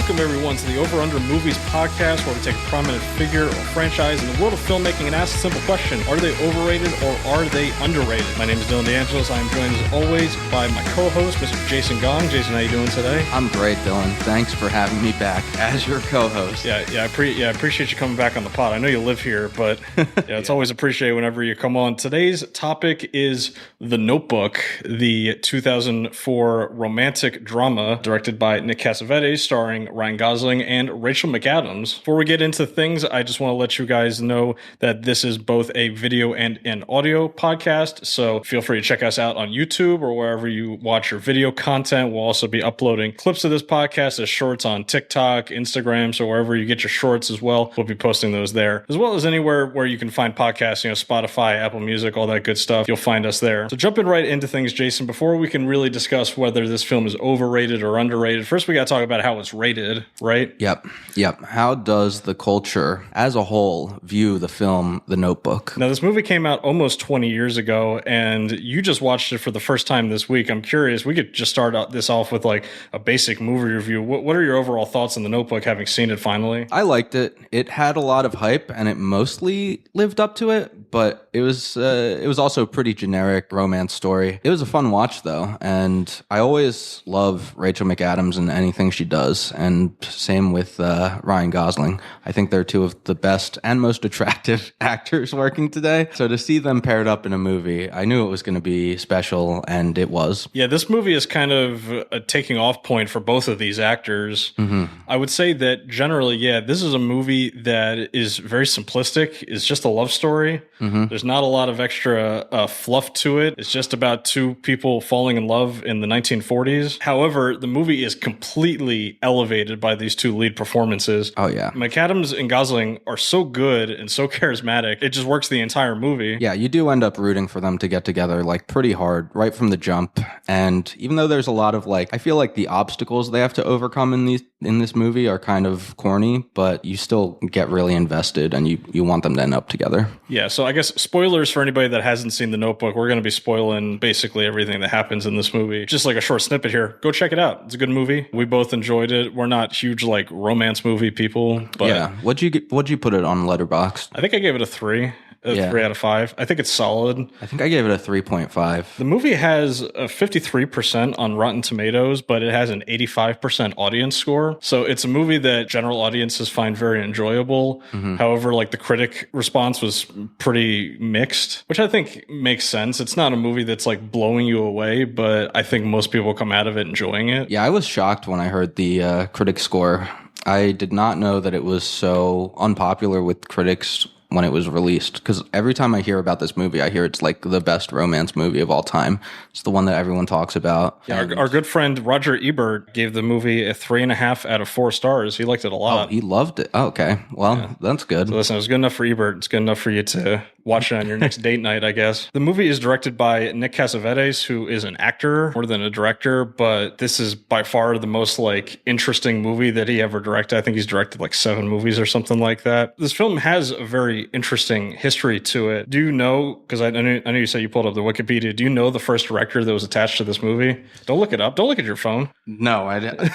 Welcome, everyone, to the Over Under Movies podcast, where we take a prominent figure or franchise in the world of filmmaking and ask a simple question: are they overrated or are they underrated? My name is DeAngelis. I am joined, as always, by my co-host, Mr. Jason Gong. Jason, how you doing today? I'm great, Dylan. Thanks for having me back as your co-host. I appreciate you coming back on the pod. I know you live here, but it's always appreciated whenever you come on. Today's topic is The Notebook, the 2004 romantic drama directed by Nick Cassavetes, starring Ryan Gosling and Rachel McAdams. Before we get into things, I just want to let you guys know that this is both a video and an audio podcast, so feel free to check us out on YouTube or wherever you watch your video content. We'll also be uploading clips of this podcast as shorts on TikTok, Instagram, so wherever you get your shorts as well, we'll be posting those there, as well as anywhere where you can find podcasts, Spotify, Apple Music, all that good stuff. You'll find us there. So jumping right into things, Jason, before we can really discuss whether this film is overrated or underrated, first we got to talk about how it's rated, right? Yep. How does the culture as a whole view the film The Notebook? Now, this movie came out almost 20 years ago, and you just watched it for the first time this week. I'm curious, we could just start this off with like a basic movie review. What are your overall thoughts on The Notebook, having seen it finally? I liked it. It had a lot of hype, and it mostly lived up to it, but it was also a pretty generic romance story. It was a fun watch, though, and I always love Rachel McAdams and anything she does, and same with Ryan Gosling. I think they're two of the best and most attractive actors working today. So to see them paired up in a movie, I knew it was going to be special, and it was. Yeah, this movie is kind of a taking off point for both of these actors. Mm-hmm. I would say that generally, this is a movie that is very simplistic. It's just a love story. Mm-hmm. There's not a lot of extra fluff to it. It's just about two people falling in love in the 1940s. However, the movie is completely elevated by these two lead performances. Oh, yeah. McAdams and Gosling are so good and so charismatic. It just works the entire movie. Yeah, you do end up rooting for them to get together like pretty hard right from the jump. And even though there's a lot of I feel like the obstacles they have to overcome in this movie are kind of corny, but you still get really invested and you want them to end up together. Yeah, so I guess spoilers for anybody that hasn't seen The Notebook. We're going to be spoiling basically everything that happens in this movie. Just like a short snippet here. Go check it out. It's a good movie. We both enjoyed it. We're not huge romance movie people, but yeah. What'd you put it on Letterboxd? I think I gave it a 3. 3 out of 5. I think it's solid. I think I gave it a 3.5. The movie has a 53% on Rotten Tomatoes, but it has an 85% audience score. So it's a movie that general audiences find very enjoyable. Mm-hmm. However, the critic response was pretty mixed, which I think makes sense. It's not a movie that's blowing you away, but I think most people come out of it enjoying it. Yeah, I was shocked when I heard the critic score. I did not know that it was so unpopular with critics when it was released, because every time I hear about this movie, I hear it's the best romance movie of all time. It's the one that everyone talks about. Yeah, our good friend Roger Ebert gave the movie a 3.5 out of 4 stars. He liked it a lot. Oh, he loved it. Oh, okay. Well, That's good. So listen, it was good enough for Ebert. It's good enough for you to watch it on your next date night, I guess. The movie is directed by Nick Cassavetes, who is an actor more than a director, but this is by far the most interesting movie that he ever directed. I think he's directed 7 movies or something like that. This film has a very interesting history to it. Do you know, because I know you said you pulled up the Wikipedia, do you know the first director that was attached to this movie? Don't look it up. Don't look at your phone. No, I didn't.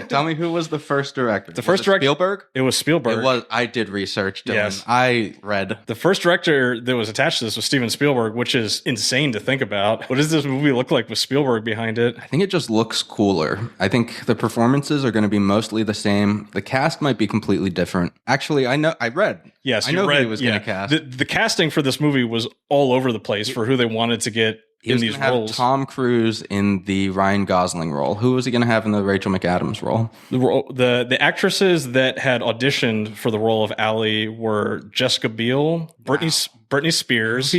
Tell me who was the first director? The first director? Spielberg? It was Spielberg. It was. I did research, Dylan. Yes. I read. The first director that was attached to this was Steven Spielberg, which is insane to think about. What does this movie look like with Spielberg behind it? I think it just looks cooler. I think the performances are going to be mostly the same. The cast might be completely different. Actually, I read. Yes, I know who he was going to cast. The casting for this movie was all over the place for who they wanted to get in these roles. Tom Cruise in the Ryan Gosling role. Who was he going to have in the Rachel McAdams role? The actresses that had auditioned for the role of Allie were Jessica Biel, Britney Spears,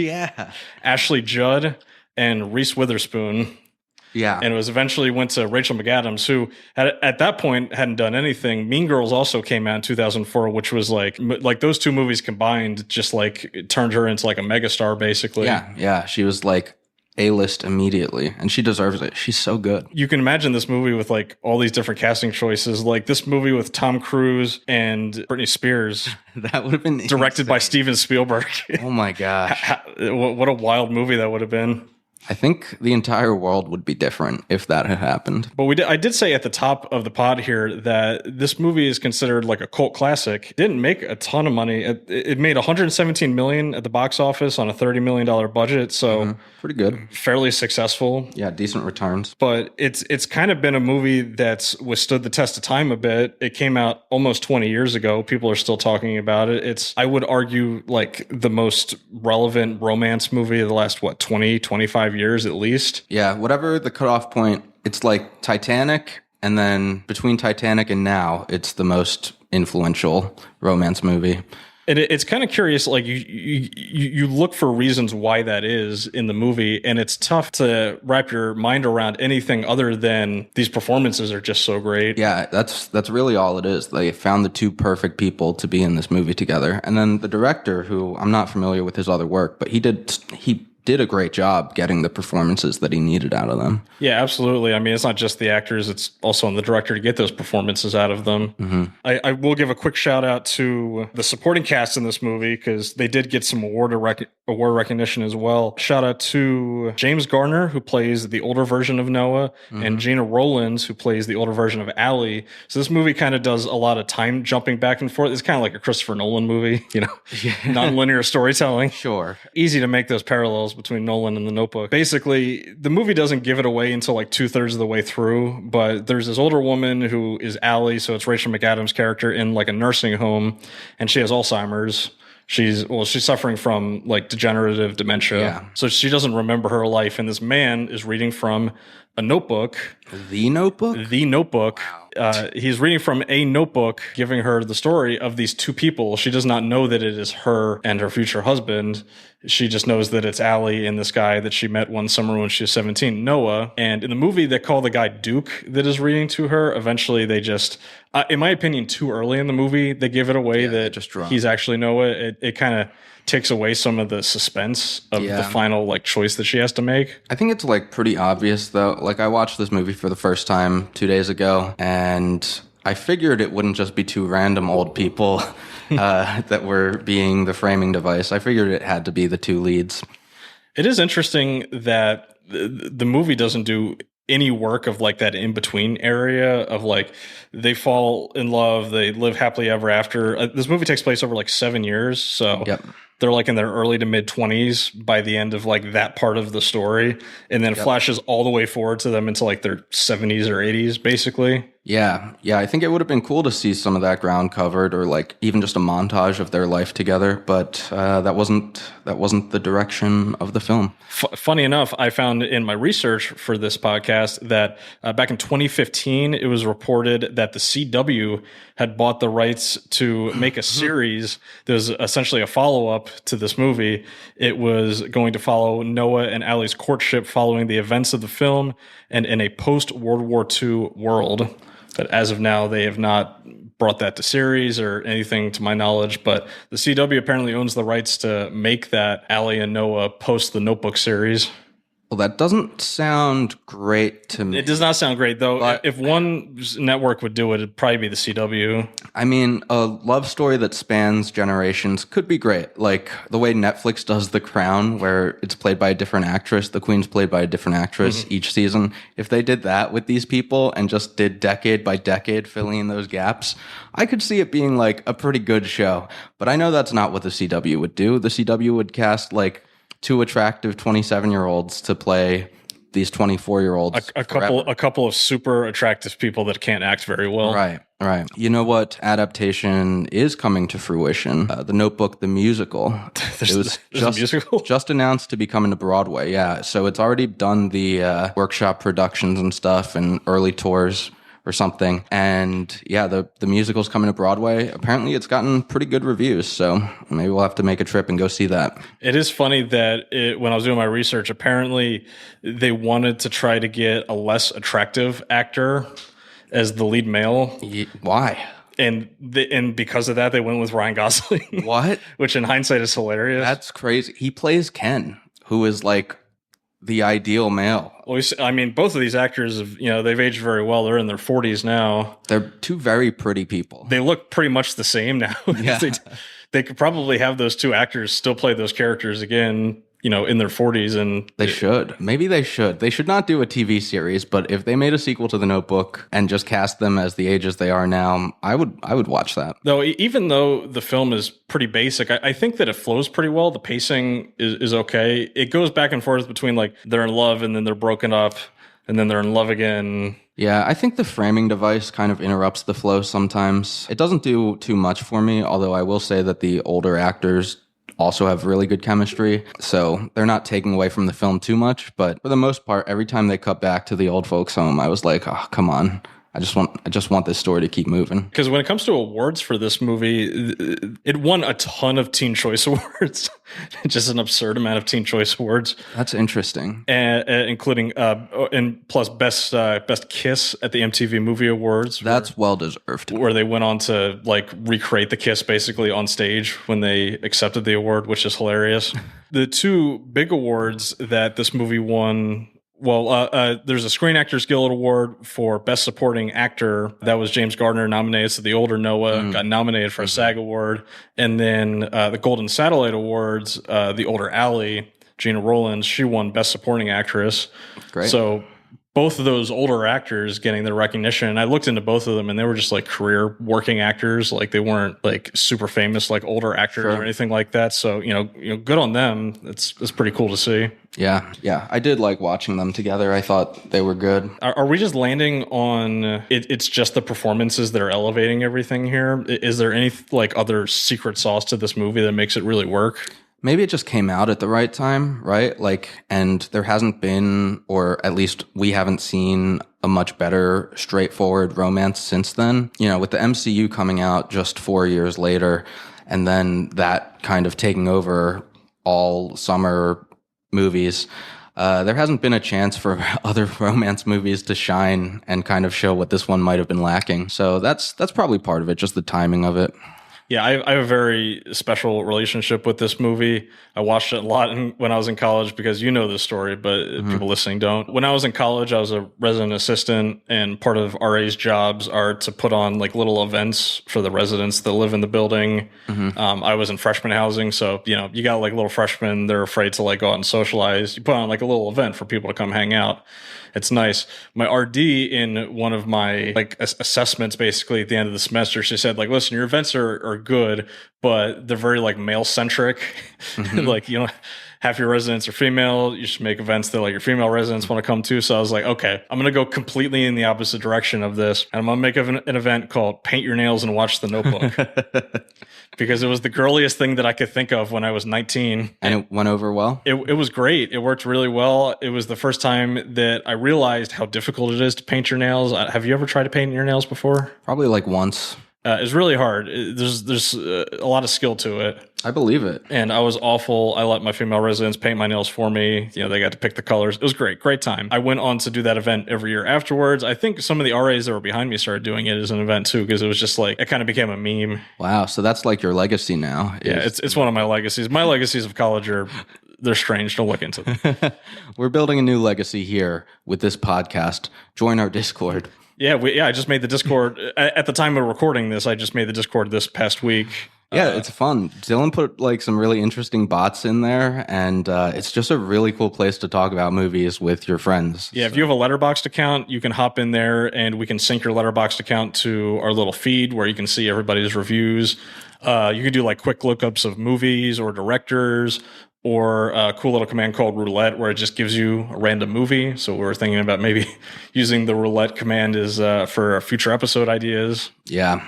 Ashley Judd, and Reese Witherspoon. Yeah. And it was eventually went to Rachel McAdams, who at that point hadn't done anything. Mean Girls also came out in 2004, which was like those two movies combined just turned her into a megastar, basically. Yeah. She was A-list immediately, and she deserves it. She's so good. You can imagine this movie with all these different casting choices, this movie with Tom Cruise and Britney Spears. That would have been directed by insane. Steven Spielberg. Oh my gosh. What a wild movie that would have been. I think the entire world would be different if that had happened. But I did say at the top of the pod here that this movie is considered like a cult classic. It didn't make a ton of money. It made 117 million at the box office on a $30 million budget. So pretty good. Fairly successful. Yeah, decent returns. But it's kind of been a movie that's withstood the test of time a bit. It came out almost 20 years ago. People are still talking about it. It's, I would argue, like the most relevant romance movie of the last, 20, 25 years at least. Yeah, whatever the cutoff point, it's like Titanic, and then between Titanic and now, it's the most influential romance movie. And it's kind of curious, like you look for reasons why that is in the movie, and it's tough to wrap your mind around anything other than these performances are just so great. Yeah, that's really all it is. They found the two perfect people to be in this movie together. And then the director, who I'm not familiar with his other work, but he did a great job getting the performances that he needed out of them. Yeah, absolutely. I mean, it's not just the actors, it's also on the director to get those performances out of them. Mm-hmm. I will give a quick shout out to the supporting cast in this movie, because they did get some award recognition as well. Shout out to James Garner, who plays the older version of Noah, and Gina Rowlands, who plays the older version of Allie. So this movie kind of does a lot of time jumping back and forth. It's kind of like a Christopher Nolan movie, non-linear storytelling. Sure. Easy to make those parallels between Nolan and The Notebook. Basically, the movie doesn't give it away until like 2/3 of the way through, but there's this older woman who is Allie, so it's Rachel McAdams' character, in like a nursing home, and she has Alzheimer's. She's suffering from like degenerative dementia. Yeah. So she doesn't remember her life, and this man is reading from a notebook. The Notebook? The Notebook. Wow. He's reading from a notebook, giving her the story of these two people. She does not know that it is her and her future husband. She just knows that it's Allie and this guy that she met one summer when she was 17, Noah. And in the movie, they call the guy Duke that is reading to her. Eventually, they just, in my opinion, too early in the movie, they give it away that he's actually Noah. It kind of takes away some of the suspense of the final like choice that she has to make. I think it's like pretty obvious though. Like I watched this movie for the first time 2 days ago, and I figured it wouldn't just be two random old people that were being the framing device. I figured it had to be the two leads. It is interesting that the movie doesn't do any work of like that in between area of like they fall in love, they live happily ever after. This movie takes place over like 7 years, so they're like in their early to mid 20s by the end of like that part of the story, and then it flashes all the way forward to them into like their 70s or 80s basically. Yeah, I think it would have been cool to see some of that ground covered, or like even just a montage of their life together. But that wasn't the direction of the film. Funny enough, I found in my research for this podcast that back in 2015, it was reported that the CW had bought the rights to make a series. There's essentially a follow-up to this movie. It was going to follow Noah and Allie's courtship following the events of the film, and in a post-World War II world. But as of now, they have not brought that to series or anything to my knowledge. But the CW apparently owns the rights to make that Allie and Noah post the Notebook series. Well, that doesn't sound great to me. It does not sound great, though. But if one network would do it, it'd probably be the CW. I mean, a love story that spans generations could be great. Like the way Netflix does The Crown, where it's played by a different actress. The Queen's played by a different actress each season. If they did that with these people and just did decade by decade filling in those gaps, I could see it being like a pretty good show. But I know that's not what the CW would do. The CW would cast like two attractive 27-year-olds to play these 24-year-olds. A couple of super attractive people that can't act very well. Right. You know what adaptation is coming to fruition? The Notebook, the musical. It was just announced to be coming to Broadway. Yeah, so it's already done the workshop productions and stuff and early tours or something. And yeah, the musical's coming to Broadway. Apparently it's gotten pretty good reviews, so maybe we'll have to make a trip and go see that. It is funny that when I was doing my research, apparently they wanted to try to get a less attractive actor as the lead male. Why? And because of that, they went with Ryan Gosling. What? Which in hindsight is hilarious. That's crazy. He plays Ken, who is like the ideal male. Well, I mean, both of these actors, they've aged very well. They're in their 40s now. They're two very pretty people. They look pretty much the same now. Yeah. They could probably have those two actors still play those characters again in their 40s, and They should. Maybe they should. They should not do a TV series, but if they made a sequel to The Notebook and just cast them as the ages they are now, I would watch that. though even though the film is pretty basic, I think that it flows pretty well. The pacing is okay. It goes back and forth between like they're in love and then they're broken up and then they're in love again. Yeah, I think the framing device kind of interrupts the flow sometimes. It doesn't do too much for me, although I will say that the older actors also have really good chemistry, so they're not taking away from the film too much. But for the most part, every time they cut back to the old folks' home, I was like, oh, come on. I just want this story to keep moving. Because when it comes to awards for this movie, it won a ton of Teen Choice Awards, just an absurd amount of Teen Choice Awards. That's interesting, including and plus best kiss at the MTV Movie Awards. That's well deserved. Where they went on to like recreate the kiss basically on stage when they accepted the award, which is hilarious. The two big awards that this movie won. Well, there's a Screen Actors Guild Award for Best Supporting Actor. That was James Gardner nominated. So the older Noah got nominated for a SAG Award. And then the Golden Satellite Awards, the older Allie, Gina Rowlands, she won Best Supporting Actress. Great. So both of those older actors getting their recognition. And I looked into both of them, and they were just like career working actors. Like they weren't like super famous, like older actors or anything like that. So, good on them. It's pretty cool to see. Yeah. I did like watching them together. I thought they were good. Are we just landing on it's just the performances that are elevating everything here? Is there any like other secret sauce to this movie that makes it really work? Maybe it just came out at the right time, right? Like, and there hasn't been, or at least we haven't seen a much better straightforward romance since then. With the MCU coming out just 4 years later, and then that kind of taking over all summer movies, there hasn't been a chance for other romance movies to shine and kind of show what this one might have been lacking. So that's probably part of it, just the timing of it. Yeah, I have a very special relationship with this movie. I watched it a lot when I was in college because you know this story, but people listening don't. When I was in college, I was a resident assistant, and part of RA's jobs are to put on like little events for the residents that live in the building. I was in freshman housing, so you got like little freshmen, they're afraid to like go out and socialize. You put on like a little event for people to come hang out. It's nice. My RD in one of my like assessments, basically at the end of the semester, she said like, listen, your events are good, but they're very like male centric. Like, half your residents are female. You should make events that like your female residents want to come to. So I was like, okay, I'm going to go completely in the opposite direction of this. And I'm going to make an event called Paint Your Nails and Watch the Notebook. Because it was the girliest thing that I could think of when I was 19. And it went over well? It was great. It worked really well. It was the first time that I realized how difficult it is to paint your nails. Have you ever tried to paint your nails before? Probably like once. It's really hard. There's a lot of skill to it. I believe it. And I was awful. I let my female residents paint my nails for me. They got to pick the colors. It was great time. I went on to do that event every year afterwards. I think some of the RAs that were behind me started doing it as an event too, because it was just like, it kind of became a meme. Wow. So that's like your legacy now. Yeah, it's one of my legacies. My legacies of college they're strange. Don't look into them. We're building a new legacy here with this podcast. Join our Discord. Yeah, I just made the Discord. At the time of recording this, I just made the Discord this past week. Yeah, it's fun. Dylan put like some really interesting bots in there, and it's just a really cool place to talk about movies with your friends. Yeah, if you have a Letterboxd account, you can hop in there and we can sync your Letterboxd account to our little feed where you can see everybody's reviews. You can do like quick lookups of movies or directors, or a cool little command called roulette where it just gives you a random movie. So we're thinking about maybe using the roulette command as for future episode ideas. Yeah.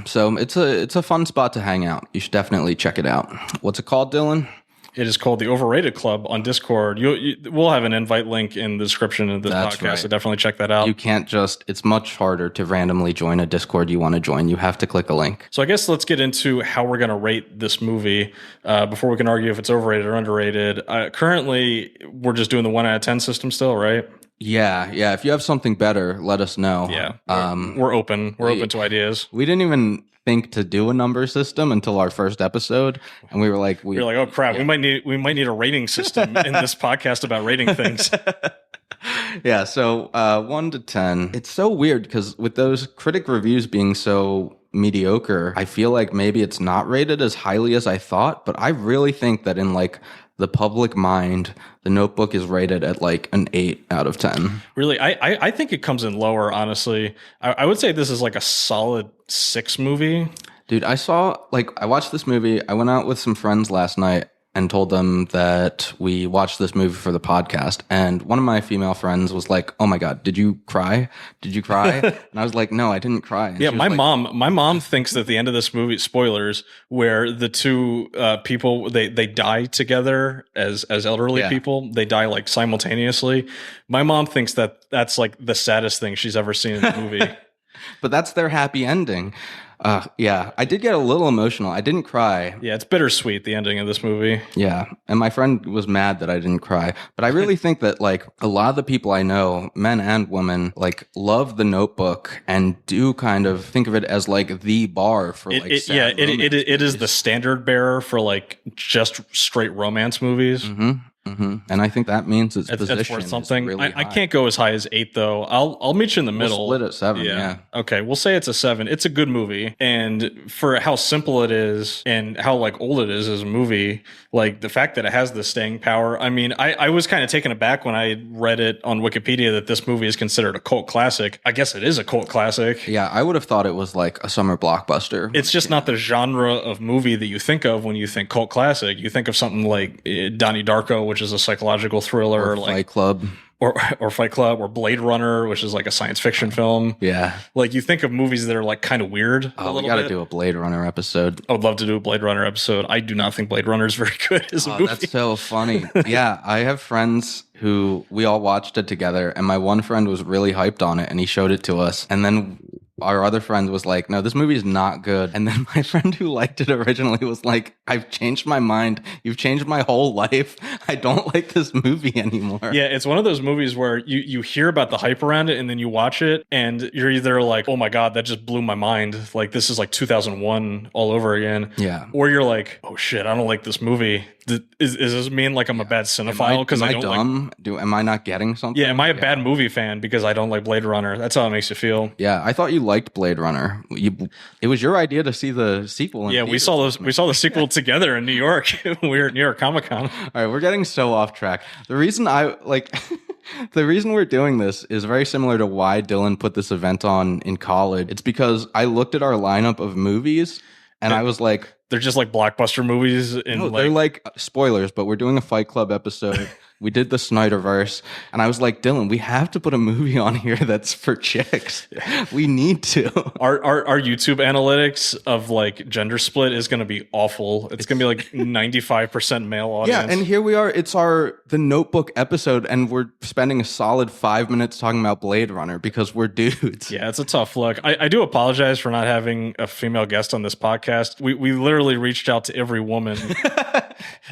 So it's a fun spot to hang out. You should definitely check it out. What's it called, Dylan? It is called the Overrated Club on Discord. We'll have an invite link in the description of this podcast, right. So definitely check that out. You can't it's much harder to randomly join a Discord you want to join. You have to click a link. So I guess let's get into how we're going to rate this movie before we can argue if it's overrated or underrated. Currently, we're just doing the 1 out of 10 system still, right? Yeah. If you have something better, let us know. Yeah, we're open. We're open to ideas. We didn't even think to do a number system until our first episode, and we were like, oh crap, yeah. we might need a rating system in this podcast about rating things. Yeah, so 1 to 10. It's so weird because with those critic reviews being so mediocre. I feel like maybe it's not rated as highly as I thought, but I really think that in like the public mind, The Notebook is rated at like an 8 out of 10. Really, I think it comes in lower, honestly. I would say this is like a solid 6 movie. Dude, I watched this movie. I went out with some friends last night and told them that we watched this movie for the podcast. And one of my female friends was like, "Oh my God, did you cry? Did you cry?" And I was like, "No, I didn't cry." And yeah, my mom thinks that the end of this movie, spoilers, where the two people they die together as elderly people, they die like simultaneously. My mom thinks that that's like the saddest thing she's ever seen in the movie. But that's their happy ending. Yeah, I did get a little emotional. I didn't cry. Yeah, it's bittersweet, the ending of this movie. Yeah, and my friend was mad that I didn't cry. But I really think that, like, a lot of the people I know, men and women, like, love The Notebook and do kind of think of it as, like, the bar for, like, it is the standard bearer for, like, just straight romance movies. Mm-hmm. Mm-hmm. And I think that means its position that's worth something. Is really I can't go as high as 8 though. I'll meet you in the middle. We'll split at 7. Yeah. Okay. We'll say it's a 7. It's a good movie, and for how simple it is and how like old it is as a movie, like the fact that it has the staying power. I mean, I was kind of taken aback when I read it on Wikipedia that this movie is considered a cult classic. I guess it is a cult classic. Yeah, I would have thought it was like a summer blockbuster. It's just not the genre of movie that you think of when you think cult classic. You think of something like Donnie Darko, which is a psychological thriller, or like Fight Club. Or Fight Club, or Blade Runner, which is like a science fiction film. Yeah. Like you think of movies that are like kind of weird. Oh, we got to do a Blade Runner episode. I would love to do a Blade Runner episode. I do not think Blade Runner is very good as a movie. That's so funny. Yeah, I have friends who we all watched it together, and my one friend was really hyped on it, and he showed it to us. And then our other friend was like, "No, this movie is not good." And then my friend who liked it originally was like, "I've changed my mind. You've changed my whole life. I don't like this movie anymore." Yeah, it's one of those movies where you hear about the hype around it and then you watch it and you're either like, "Oh my God, that just blew my mind. Like this is like 2001 all over again." Yeah. Or you're like, "Oh shit, I don't like this movie. Is this mean like I'm a bad cinephile because I don't dumb? Am I not getting something? Yeah, am I a bad movie fan because I don't like Blade Runner?" That's how it makes you feel. Yeah, I thought you liked Blade Runner. It was your idea to see the sequel. Yeah, we saw the sequel together in New York. We were at New York Comic Con. All right, we're getting so off track. The reason the reason we're doing this is very similar to why Dylan put this event on in college. It's because I looked at our lineup of movies and I was like, they're just like blockbuster movies. They're like spoilers, but we're doing a Fight Club episode. We did the Snyderverse, and I was like, Dylan, we have to put a movie on here that's for chicks. We need to. Our YouTube analytics of like gender split is going to be awful. It's going to be like 95% male audience. Yeah, and here we are. It's The Notebook episode, and we're spending a solid 5 minutes talking about Blade Runner because we're dudes. Yeah, it's a tough look. I do apologize for not having a female guest on this podcast. We literally reached out to every woman,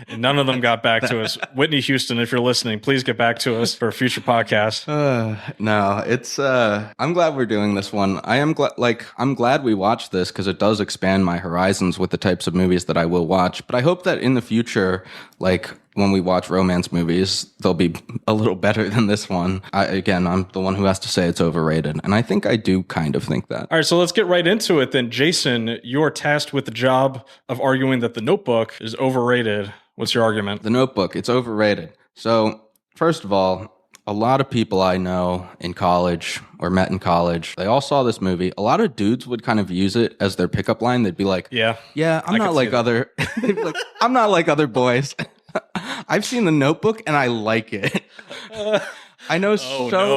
and none of them got back to us. Whitney Houston, if you're listening, please get back to us for a future podcast. No, it's I'm glad we're doing this one. I'm glad we watched this because it does expand my horizons with the types of movies that I will watch. But I hope that in the future, like when we watch romance movies, they'll be a little better than this one. I'm the one who has to say it's overrated, and I think I do kind of think that. All right, so let's get right into it then. Jason, you're tasked with the job of arguing that The Notebook is overrated. What's your argument? The Notebook, it's overrated. So, first of all, a lot of people I know in college or met in college, they all saw this movie. A lot of dudes would kind of use it as their pickup line. They'd be like, yeah, I'm not like other they'd be like, I'm not like other boys. I've seen The Notebook and I like it. I know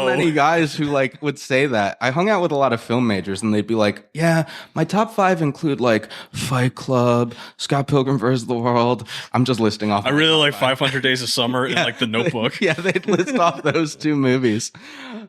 many guys who like would say that. I hung out with a lot of film majors and they'd be like, yeah, my top 5 include like Fight Club, Scott Pilgrim vs. the World. I'm just listing off. I really like 500 Days of Summer and like The Notebook. Yeah, they'd list off those 2 movies.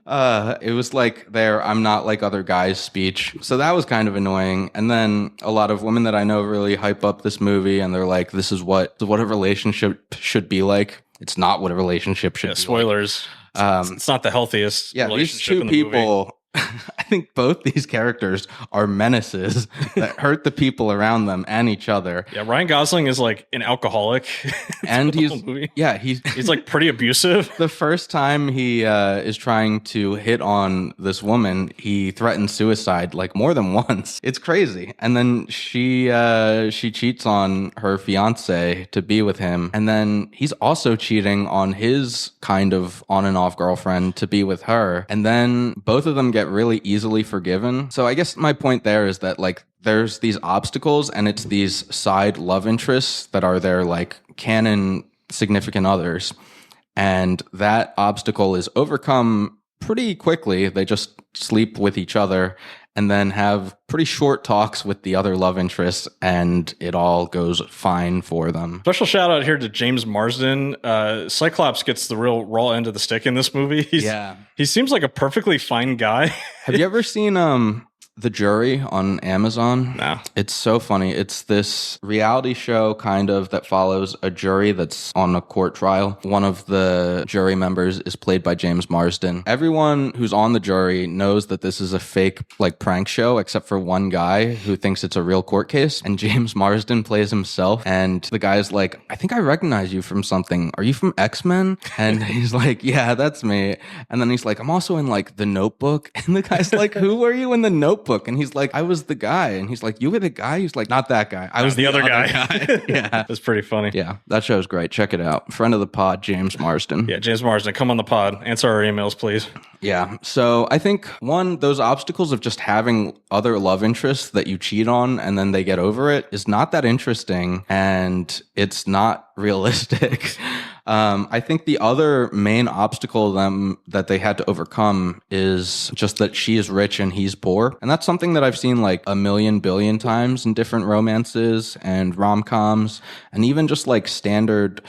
It was like their I'm not like other guys speech. So that was kind of annoying. And then a lot of women that I know really hype up this movie and they're like, this is what a relationship should be like. It's not what a relationship should be spoilers. like. It's not the healthiest. Yeah, these 2 people I think both these characters are menaces that hurt the people around them and each other. Yeah, Ryan Gosling is like an alcoholic. And he's like pretty abusive. The first time he is trying to hit on this woman, he threatens suicide like more than once. It's crazy. And then she cheats on her fiance to be with him. And then he's also cheating on his kind of on and off girlfriend to be with her. And then both of them get really easily forgiven. So I guess my point there is that like there's these obstacles and it's these side love interests that are their like canon significant others. And that obstacle is overcome pretty quickly. They just sleep with each other and then have pretty short talks with the other love interests, and it all goes fine for them. Special shout out here to James Marsden. Cyclops gets the real raw end of the stick in this movie. He seems like a perfectly fine guy. Have you ever seen The Jury on Amazon? No. It's so funny. It's this reality show kind of that follows a jury that's on a court trial. One of the jury members is played by James Marsden. Everyone who's on the jury knows that this is a fake like prank show except for one guy who thinks it's a real court case, and James Marsden plays himself, and the guy's like, I think I recognize you from something. Are you from X-Men? And he's like, yeah, that's me. And then he's like, I'm also in like The Notebook. And the guy's like, who are you in The Notebook? And he's like, I was the guy. And he's like, you were the guy? He's like, not that guy. I was the other guy. Yeah. That's pretty funny. Yeah, that show's great. Check it out. Friend of the pod, James Marsden. Yeah, James Marsden, come on the pod. Answer our emails, please. Yeah. So I think one, those obstacles of just having other love interests that you cheat on and then they get over it is not that interesting, and it's not realistic. I think the other main obstacle that they had to overcome is just that she is rich and he's poor. And that's something that I've seen like a million billion times in different romances and rom-coms and even just like standard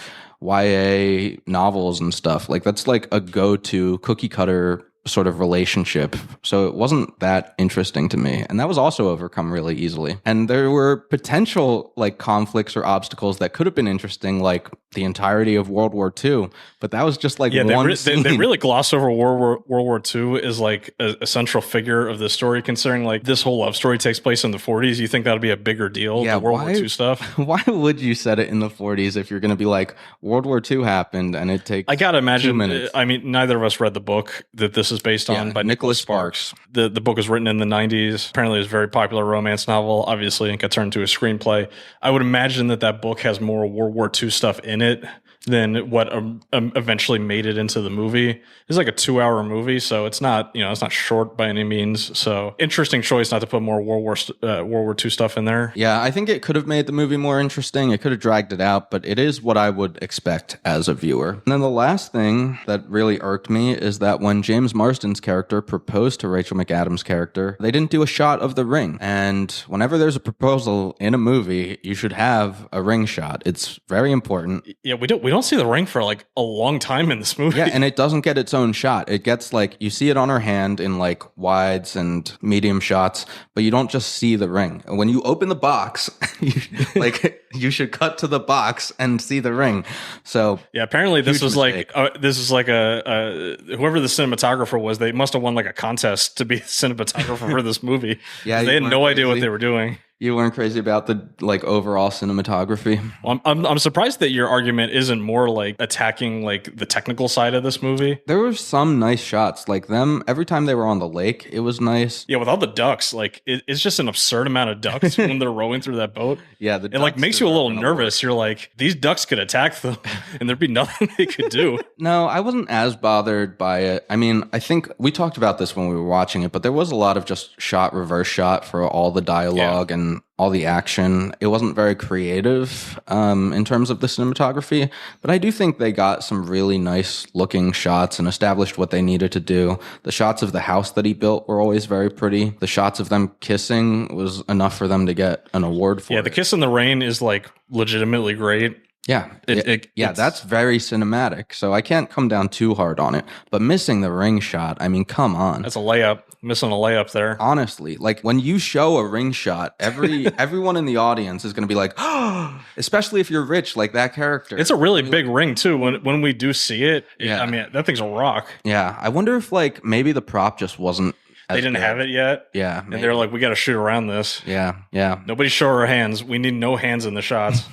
YA novels and stuff. Like that's like a go-to cookie cutter sort of relationship. So it wasn't that interesting to me. And that was also overcome really easily. And there were potential like conflicts or obstacles that could have been interesting, like the entirety of World War II. But that was just like one scene. They really gloss over World War II as like a central figure of the story, considering like this whole love story takes place in the 40s. You think that would be a bigger deal than World War II stuff? Why would you set it in the 40s if you're going to be like, World War II happened and it takes I got to imagine, 2 minutes. I mean, neither of us read the book that this is based on by Nicholas Sparks. The book was written in the 90s. Apparently it was a very popular romance novel, obviously, and got turned into a screenplay. I would imagine that book has more World War II stuff in it than what eventually made it into the movie. It's like a 2-hour movie, so it's not, it's not short by any means. So interesting choice not to put more World War II stuff in there. Yeah, I think it could have made the movie more interesting. It could have dragged it out, but it is what I would expect as a viewer. And then the last thing that really irked me is that when James Marsden's character proposed to Rachel McAdams' character, they didn't do a shot of the ring. And whenever there's a proposal in a movie, you should have a ring shot. It's very important. Yeah, we don't see the ring for like a long time in this movie. Yeah, and it doesn't get its own shot. It gets like, you see it on her hand in like wides and medium shots, but you don't just see the ring. When you open the box, you should cut to the box and see the ring. So yeah, apparently this is like whoever the cinematographer was, they must have won like a contest to be the cinematographer for this movie. Yeah, they had no idea what they were doing. You weren't crazy about the like overall cinematography. Well, I'm surprised that your argument isn't more like attacking like the technical side of this movie. There were some nice shots, like them every time they were on the lake. It was nice. Yeah, with all the ducks, like it's just an absurd amount of ducks when they're rowing through that boat. Yeah, it like makes you a little nervous. You're like, these ducks could attack them, and there'd be nothing they could do. No, I wasn't as bothered by it. I mean, I think we talked about this when we were watching it, but there was a lot of just reverse shot for all the dialogue and all the action. It wasn't very creative in terms of the cinematography, but I do think they got some really nice looking shots and established what they needed to do. The shots of the house that he built were always very pretty. The shots of them kissing was enough for them to get an award for it. Yeah, the kiss in the rain is like legitimately great. Yeah, that's very cinematic. So I can't come down too hard on it. But missing the ring shot, I mean, come on. That's a layup. Missing a layup there. Honestly, like when you show a ring shot, everyone in the audience is going to be like, oh, especially if you're rich like that character. It's a really big ring too. When we do see it, I mean, that thing's a rock. Yeah, I wonder if like maybe the prop just wasn't They didn't have it yet. Yeah. And they're like, we got to shoot around this. Yeah. Yeah. Nobody show our hands. We need no hands in the shots.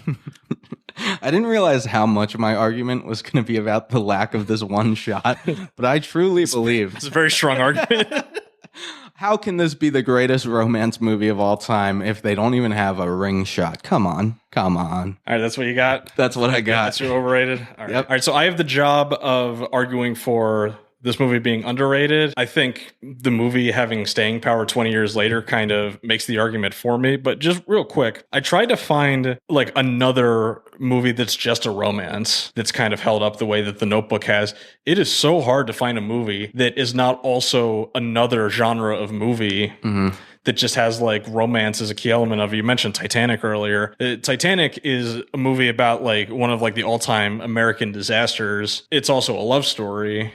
I didn't realize how much my argument was going to be about the lack of this one shot, but I truly believe it's a very strong argument. How can this be the greatest romance movie of all time if they don't even have a ring shot? Come on. All right, that's what you got? That's what I got. That's your overrated? All right. Yep. All right, so I have the job of arguing for this movie being underrated. I think the movie having staying power 20 years later kind of makes the argument for me. But just real quick, I tried to find like another movie that's just a romance that's kind of held up the way that The Notebook has. It is so hard to find a movie that is not also another genre of movie. That just has like romance as a key element of it. You mentioned Titanic earlier. Titanic is a movie about like one of like the all-time American disasters. It's also a love story.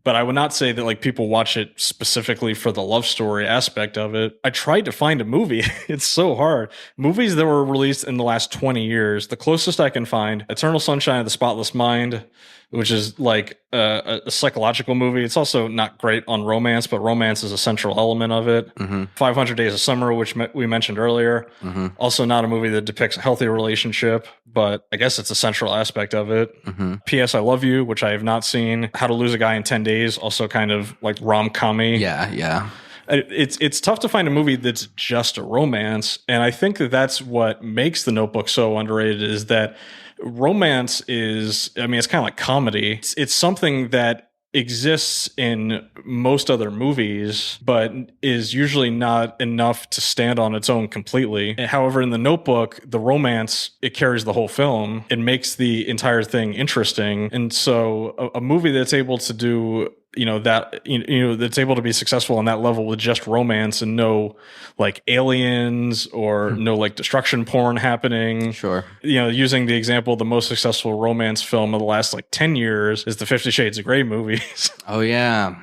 But I would not say that like people watch it specifically for the love story aspect of it. I tried to find a movie. It's so hard. Movies that were released in the last 20 years, the closest I can find, Eternal Sunshine of the Spotless Mind, which is like a psychological movie. It's also not great on romance, but romance is a central element of it. 500 Days of Summer, which we mentioned earlier. Also not a movie that depicts a healthy relationship, but I guess it's a central aspect of it. P.S. I Love You, which I have not seen. How to Lose a Guy in 10 Days, also kind of like rom-com-y. Yeah. It's tough to find a movie that's just a romance, and I think that that's what makes The Notebook so underrated is that romance is, I mean, it's kind of like comedy. It's something that exists in most other movies, but is usually not enough to stand on its own completely. However, in The Notebook, the romance, it carries the whole film. It makes the entire thing interesting. And so a movie that's able to do that's able to be successful on that level with just romance and no like aliens or no like destruction porn happening. Sure. Using the example, the most successful romance film of the last like 10 years is the 50 Shades of Grey movies. Oh, yeah.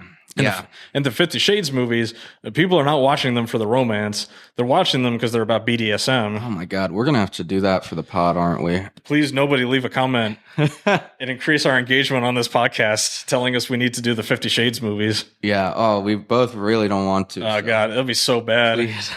And the 50 Shades movies, people are not watching them for the romance. They're watching them because they're about BDSM. Oh my God. We're going to have to do that for the pod, aren't we? Please, nobody leave a comment and increase our engagement on this podcast telling us we need to do the 50 Shades movies. Yeah. Oh, we both really don't want to. Oh, God. It'll be so bad. Please.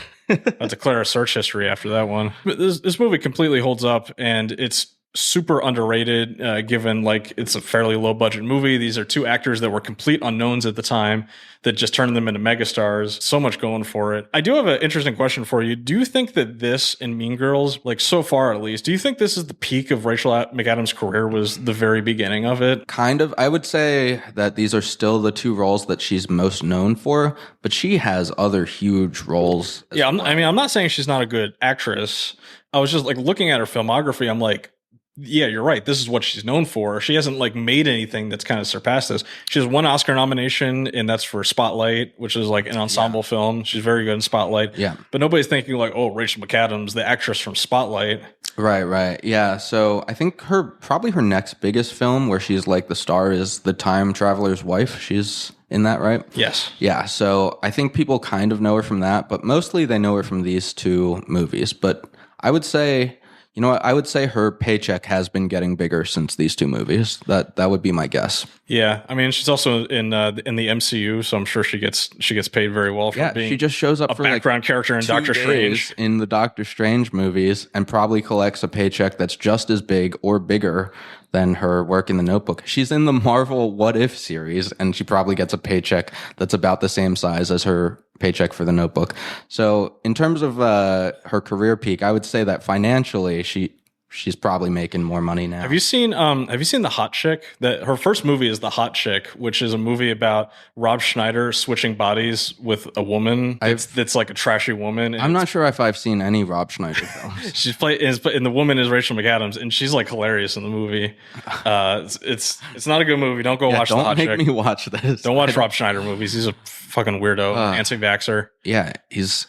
I'll declare a search history after that one. But this movie completely holds up, and it's super underrated given like it's a fairly low budget movie. These are two actors that were complete unknowns at the time that just turned them into megastars. So much going for it. I do have an interesting question for you. Do you think that this and Mean Girls, like so far at least, do you think this is the peak of Rachel McAdams' career, was the very beginning of it? Kind of. I would say that these are still the two roles that she's most known for, but she has other huge roles. Yeah, I'm not saying she's not a good actress. I was just like looking at her filmography. I'm like, yeah, you're right. This is what she's known for. She hasn't like made anything that's kind of surpassed this. She has one Oscar nomination, and that's for Spotlight, which is like an ensemble film. She's very good in Spotlight. Yeah. But nobody's thinking like, oh, Rachel McAdams, the actress from Spotlight. Right. Yeah. So I think probably her next biggest film where she's like the star is The Time Traveler's Wife. She's in that, right? Yes. Yeah. So I think people kind of know her from that, but mostly they know her from these two movies. But I would say, you know what? I would say her paycheck has been getting bigger since these two movies. That would be my guess. Yeah, I mean, she's also in the MCU, so I'm sure she gets paid very well for being. She just shows up a for background like character in Doctor Strange in the Doctor Strange movies, and probably collects a paycheck that's just as big or bigger than her work in The Notebook. She's in the Marvel What If series, and she probably gets a paycheck that's about the same size as her paycheck for The Notebook. So in terms of her career peak, I would say that financially she's probably making more money now. Have you seen The Hot Chick? That her first movie is The Hot Chick, which is a movie about Rob Schneider switching bodies with a woman that's like a trashy woman. I'm not sure if I've seen any Rob Schneider films. And the woman is Rachel McAdams, and she's like hilarious in the movie. It's not a good movie. Don't go watch The Hot Chick. Don't make me watch this. Don't watch Rob Schneider movies. He's a fucking weirdo. Anti-vaxxer. Yeah, he's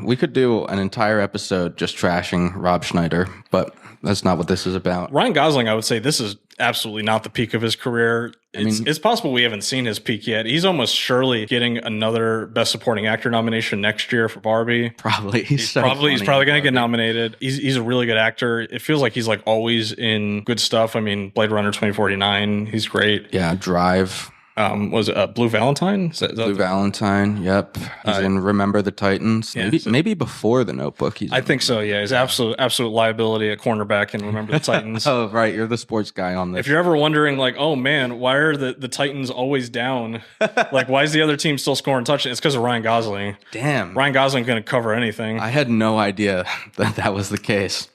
we could do an entire episode just trashing Rob Schneider, but that's not what this is about. Ryan Gosling, I would say this is absolutely not the peak of his career. It's possible we haven't seen his peak yet. He's almost surely getting another Best Supporting Actor nomination next year for Barbie. Probably. He's probably going to get nominated. He's a really good actor. It feels like he's like always in good stuff. I mean, Blade Runner 2049, he's great. Yeah, Drive. Was it Blue Valentine? Is that Blue Valentine. Yep. He's in Remember the Titans. Maybe before The Notebook. I think so. Yeah, he's absolute liability at cornerback in Remember the Titans. Oh, right. You're the sports guy on this. If you're ever wondering, like, oh man, why are the Titans always down? Like, why is the other team still scoring touchdowns? It's because of Ryan Gosling. Damn. Ryan Gosling couldn't cover anything. I had no idea that was the case.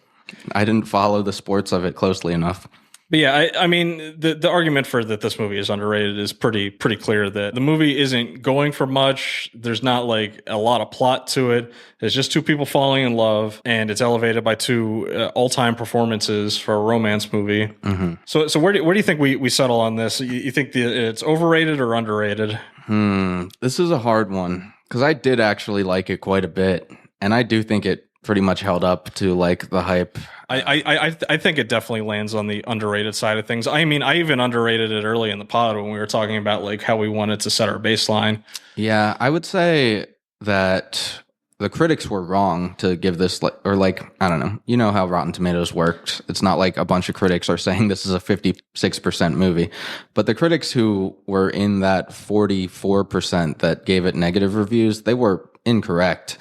I didn't follow the sports of it closely enough. But yeah, I mean, the argument for that this movie is underrated is pretty clear. That the movie isn't going for much. There's not like a lot of plot to it. It's just two people falling in love, and it's elevated by two all-time performances for a romance movie. Mm-hmm. So where do you think we settle on this? You think it's overrated or underrated? This is a hard one because I did actually like it quite a bit, and I do think it pretty much held up to like the hype. I think it definitely lands on the underrated side of things. I mean, I even underrated it early in the pod when we were talking about like how we wanted to set our baseline. Yeah, I would say that the critics were wrong to give this, I don't know. You know how Rotten Tomatoes worked. It's not like a bunch of critics are saying this is a 56% movie. But the critics who were in that 44% that gave it negative reviews, they were incorrect.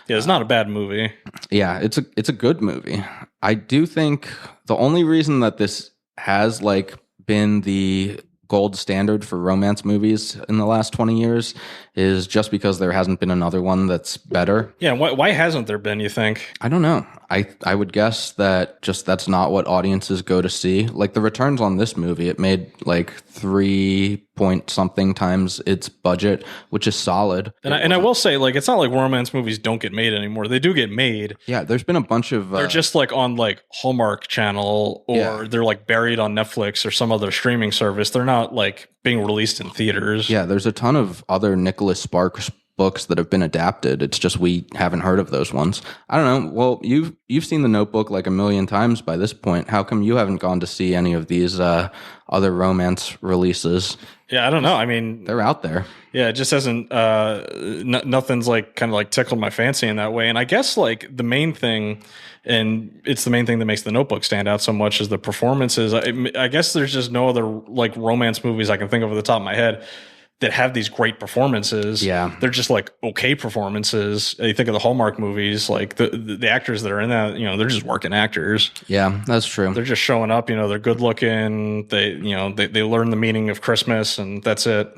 Yeah, it's not a bad movie. Yeah, it's a good movie. I do think the only reason that this has like been the gold standard for romance movies in the last 20 years is just because there hasn't been another one that's better. Yeah, why hasn't there been, you think? I don't know. I would guess that just that's not what audiences go to see. Like the returns on this movie, it made like 3 point something times its budget, which is solid. And I will say, like, it's not like romance movies don't get made anymore. They do get made. Yeah, there's been a bunch of... they're just like on like Hallmark Channel or they're like buried on Netflix or some other streaming service. They're not like being released in theaters. Yeah, there's a ton of other Nicholas Sparks books that have been adapted. It's just we haven't heard of those ones. I don't know. Well, you've seen The Notebook like a million times by this point. How come you haven't gone to see any of these other romance releases? Yeah, I don't know. I mean, they're out there. Yeah, it just hasn't. Nothing's like kind of like tickled my fancy in that way. And I guess like the main thing, and it's the main thing that makes The Notebook stand out so much, is the performances. I guess there's just no other like romance movies I can think of at the top of my head that have these great performances. Yeah. They're just like okay performances. You think of the Hallmark movies, like the actors that are in that, they're just working actors. Yeah, that's true. They're just showing up, they're good looking. They learn the meaning of Christmas and that's it.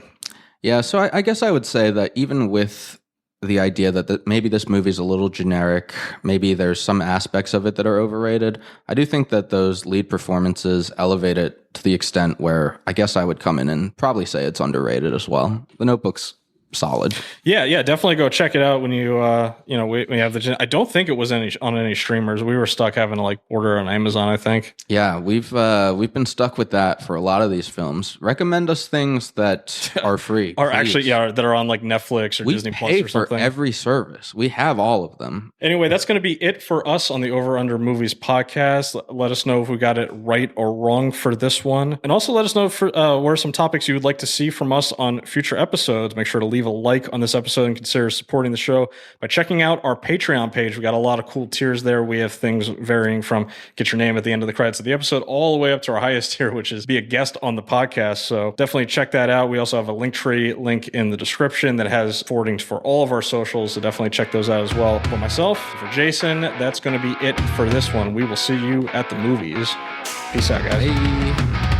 Yeah. So I guess I would say that even with the idea that maybe this movie is a little generic, maybe there's some aspects of it that are overrated, I do think that those lead performances elevate it to the extent where I guess I would come in and probably say it's underrated as well. The Notebook's solid. Yeah, definitely go check it out when you we have the. I don't think it was on any streamers. We were stuck having to like order on Amazon, I think. Yeah, we've been stuck with that for a lot of these films. Recommend us things that are free, or actually, that are on like Netflix or Disney Plus or something. For every service. We have all of them. Anyway, that's going to be it for us on the Over Under Movies podcast. Let us know if we got it right or wrong for this one, and also let us know what are some topics you would like to see from us on future episodes. Make sure to leave a like on this episode and consider supporting the show by checking out our Patreon page. We got a lot of cool tiers there. We have things varying from get your name at the end of the credits of the episode all the way up to our highest tier, which is be a guest on the podcast. So definitely check that out. We also have a Linktree link in the description that has forwardings for all of our socials. So definitely check those out as well. For myself, for Jason, that's going to be it for this one. We will see you at the movies. Peace out, guys. Bye.